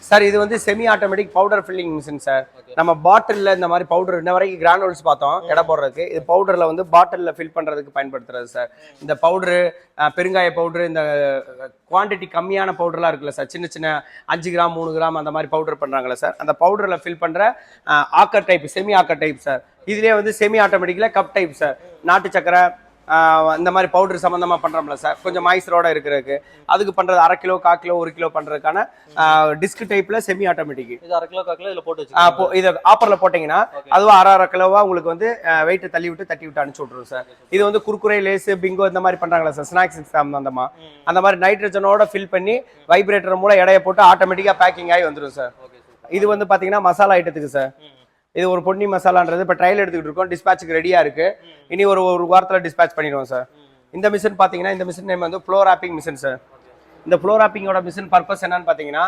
Sir இது வந்து semi automatic powder filling machine sir. நம்ம பாட்டிலில் இந்த மாதிரி பவுடர் இன்ன வரைக்கும் கிரானுவல்ஸ் பார்த்தோம் எடை போடுறதுக்கு. இது பவுடரில் வந்து பாட்டிலில் ஃபில் பண்ணுறதுக்கு பயன்படுத்துறது சார். இந்த பவுடரு பெருங்காய பவுடரு, இந்த குவான்டிட்டி கம்மியான பவுடர்லாம் இருக்குல்ல சார், சின்ன சின்ன 5 கிராம் 3 கிராம் அந்த மாதிரி பவுடர் பண்ணுறாங்களே சார், அந்த பவுடரில் ஃபில் பண்ணுற ஆக்கர் டைப், செமி ஆக்கர் டைப் சார். இதுலேயே வந்து செமி ஆட்டோமேட்டிக்கில் கப் டைப் சார். நாட்டு சக்கரை இந்த மாதிரி பவுடர் சம்மந்தமாக பண்ணுறோம்ல சார், கொஞ்சம் மாய்ஸ்டரோட இருக்கிறதுக்கு, அதுக்கு பண்ணுறது 1/2 கிலோ 1/4 கிலோ 1 கிலோ பண்ணுறதுக்கான டிஸ்க் டைப்பில் செமி ஆட்டோமேட்டிக். இது 1/2 கிலோ 1/4 கிலோ இதில் போட்டு வச்சு இதை ஆப்பரில் போட்டிங்கன்னா அதுவும் 1/2 கிலோவா உங்களுக்கு வந்து வெயிட்டு தள்ளி விட்டு அனுப்பிச்சு விட்ருவோம் சார். இது வந்து குர்குரே, லேஸு, பிங்கோ இந்த மாதிரி பண்ணுறாங்களா சார், ஸ்நாக்ஸ் சம்மந்தமாக, அந்த மாதிரி நைட்ரஜனோட ஃபில் பண்ணி வைப்ரேட்டர் மூலம் எடையை போட்டு ஆட்டோமேட்டிக்காக பேக்கிங் ஆகி வந்துடும் சார். இது வந்து பார்த்தீங்கன்னா மசாலா ஐட்டத்துக்கு சார். இது ஒரு பொன்னி மசாலான்றது இப்போ ட்ரையல் எடுத்துக்கிட்டு இருக்கோம், டிஸ்பேச்சுக்கு ரெடியாக இருக்குது. இனி ஒரு வாரத்தில் டிஸ்பேச் பண்ணிடுவோம் சார். இந்த மிஷின் பார்த்தீங்கன்னா, இந்த மிஷின் நேம் வந்து ஃப்ளோ ராப்பிங் மிஷின் சார். இந்த ஃப்ளோ ராப்பிங்கோட மிஷின் பர்பஸ் என்னன்னு பார்த்தீங்கன்னா,